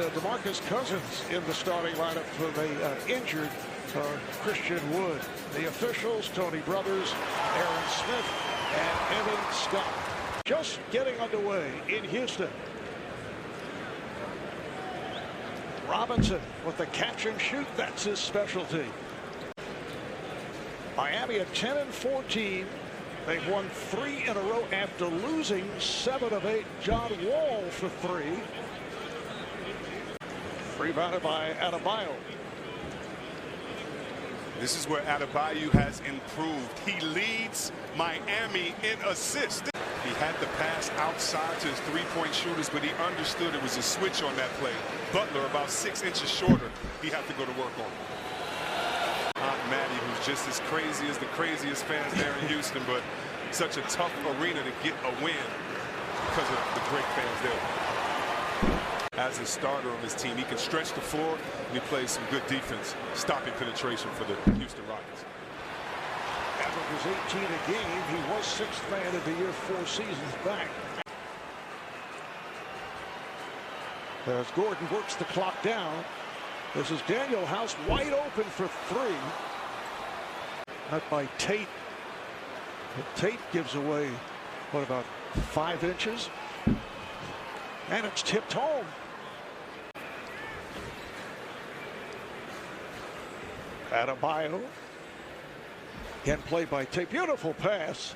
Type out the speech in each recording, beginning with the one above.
DeMarcus Cousins in the starting lineup for the injured Christian Wood. The officials, Tony Brothers, Aaron Smith, and Evan Scott. Just getting underway in Houston. Robinson with the catch and shoot. That's his specialty. Miami at 10-14. They've won 3 in a row after losing 7 of 8. John Wall for 3. Rebounded by Adebayo. This is where Adebayo has improved. He leads Miami in assists. He had the pass outside to his three-point shooters, but he understood it was a switch on that play. Butler, about 6 inches shorter, he had to go to work on. Aunt Maddie, who's just as crazy as the craziest fans there in Houston, but such a tough arena to get a win because of the great fans there. As a starter on this team, he can stretch the floor and he plays some good defense, stopping penetration for the Houston Rockets. Averages 18 a game. He was 6th man of the year 4 seasons back. As Gordon works the clock down, this is Daniel House wide open for 3. Met by Tate. But Tate gives away, what, about 5 inches? And it's tipped home. Adebayo. Again played by Tate. Beautiful pass.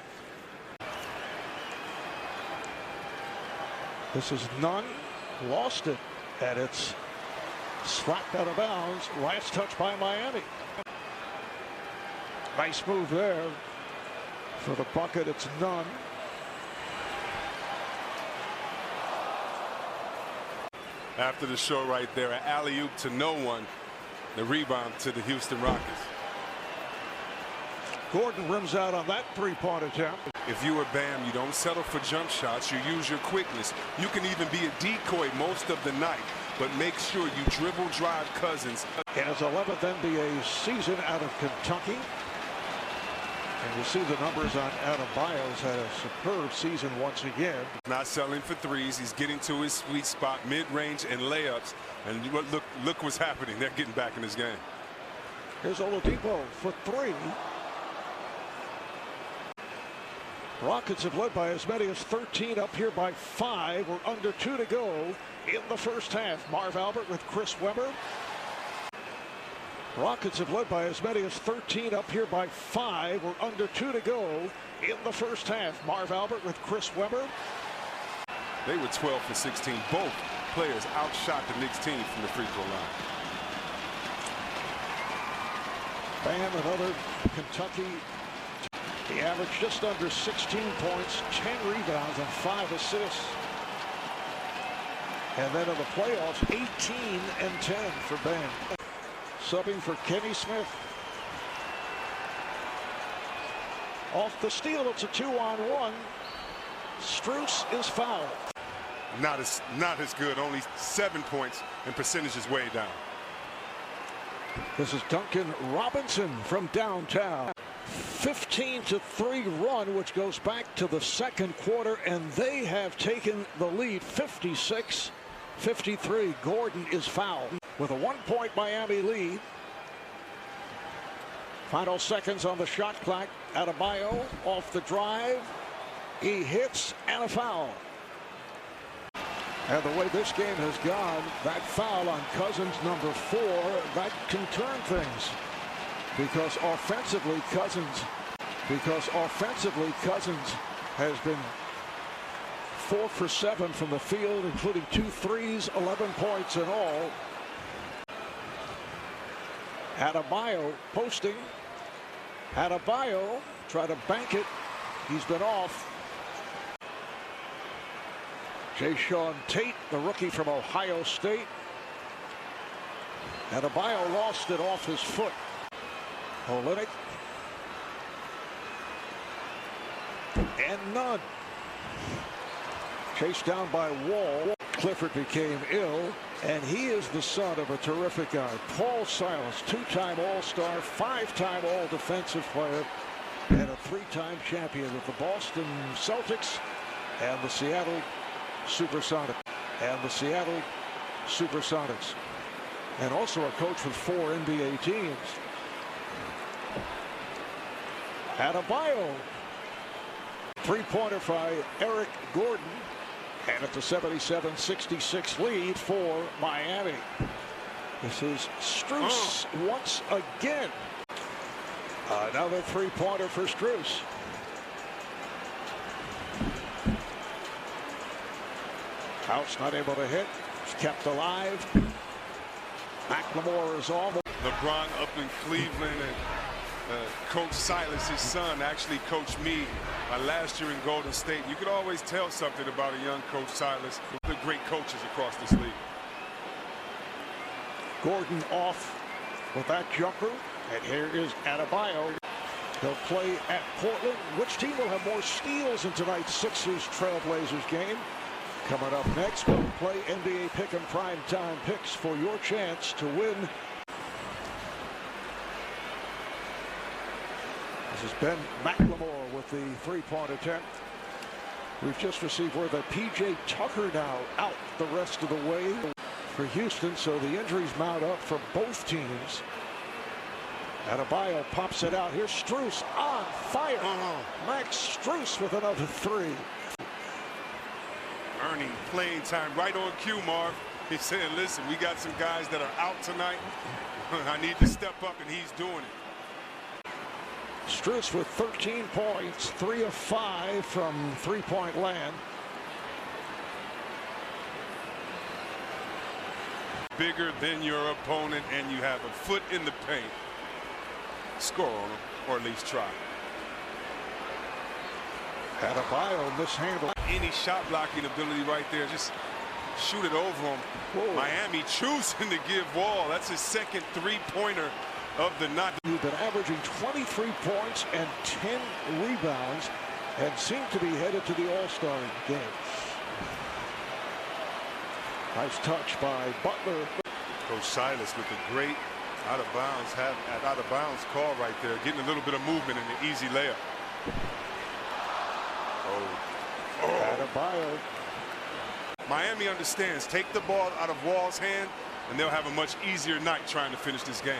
This is Nunn. Lost it. And it's slapped out of bounds. Last touch by Miami. Nice move there. For the bucket, it's Nunn. After the show right there, an alley-oop to no one. The rebound to the Houston Rockets. Gordon rims out on that 3-point attempt. If you were Bam, you don't settle for jump shots. You use your quickness. You can even be a decoy most of the night, but make sure you dribble drive Cousins. In his 11th NBA season out of Kentucky. And you see the numbers on Adebayo's had a superb season once again. Not settling for threes. He's getting to his sweet spot, mid-range and layups. And look what's happening. They're getting back in this game. Here's Oladipo for 3. Rockets have led by as many as 13, up here by 5. We're under 2 to go in the first half. Marv Albert with Chris Webber. Rockets have led by as many as 13, up here by 5. We're under 2 to go in the first half. Marv Albert with Chris Webber. They were 12 for 16. Both players outshot the Knicks team from the free throw line. Bam, another Kentucky. He averaged just under 16 points, 10 rebounds, and 5 assists. And then in the playoffs, 18 and 10 for Bam. Subbing for Kenny Smith. Off the steal, it's a 2-on-1. Strus is fouled. Not as good. Only 7 points, and percentage is way down. This is Duncan Robinson from downtown. 15-3 run, which goes back to the second quarter, and they have taken the lead 56-53. Gordon is fouled with a 1-point Miami lead. Final seconds on the shot clock. Adebayo off the drive. He hits and a foul. And the way this game has gone, that foul on Cousins, number 4, that can turn things. Because offensively, Cousins has been 4 for 7 from the field, including 2 threes, 11 points in all. Adebayo posting. Adebayo try to bank it. He's been off. Jayshawn Tate, the rookie from Ohio State. Adebayo lost it off his foot. Olynyk. And Nunn. Chased down by Wall. Clifford became ill, and he is the son of a terrific guy. Paul Silas, 2-time All-Star, 5-time All-Defensive Player, and a 3-time champion with the Boston Celtics and the Seattle Supersonics. Supersonics, and also a coach with 4 NBA teams. Adebayo, three-pointer by Eric Gordon, and it's a 77-66 lead for Miami. This is Strus once again. Another three-pointer for Strus. House not able to hit. He's kept alive. McLemore is on. LeBron up in Cleveland, and Coach Silas, his son, actually coached me my last year in Golden State. You could always tell something about a young Coach Silas. The great coaches across this league. Gordon off with that jumper, and here is Adebayo. They'll play at Portland. Which team will have more steals in tonight's Sixers Trailblazers game? Coming up next, we'll play NBA Pick and Prime Time picks for your chance to win. This is Ben McLemore with the three-point attempt. We've just received word that P.J. Tucker now out the rest of the way for Houston, so the injuries mount up for both teams. Adebayo pops it out. Here's Strus on fire. Max Strus with another three. Earning playing time right on cue, Marv. He's saying, listen, we got some guys that are out tonight. I need to step up, and he's doing it. Strus with 13 points, 3 of 5 from three-point land. Bigger than your opponent, and you have a foot in the paint. Score on him, or at least try. Adebayo mishandled. Any shot blocking ability right there. Just shoot it over him. Whoa. Miami choosing to give Wall. That's his second three-pointer of the night. He's been averaging 23 points and 10 rebounds and seemed to be headed to the All-Star game. Nice touch by Butler. Coach Silas with a great out-of-bounds call right there, getting a little bit of movement in the easy layup. Adebayo. Miami understands. Take the ball out of Wall's hand, and they'll have a much easier night trying to finish this game.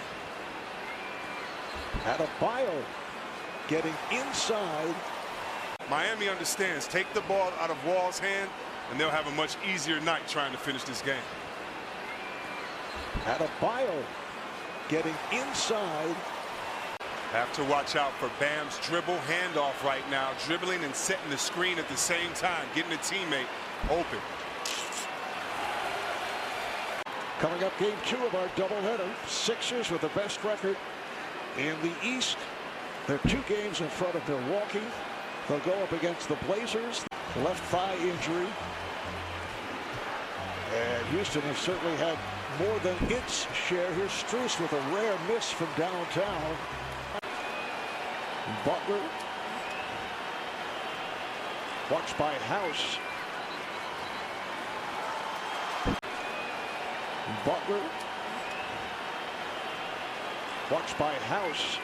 Adebayo getting inside. Miami understands. Take the ball out of Wall's hand, and they'll have a much easier night trying to finish this game. Adebayo getting inside. Have to watch out for Bam's dribble handoff right now. Dribbling and setting the screen at the same time, getting a teammate open. Coming up, game 2 of our doubleheader. Sixers with the best record in the East. They're 2 games in front of Milwaukee. They'll go up against the Blazers. Left thigh injury. And Houston has certainly had more than its share. Here's Strus with a rare miss from downtown. Butler. Watched by House. Butler. Watched by House.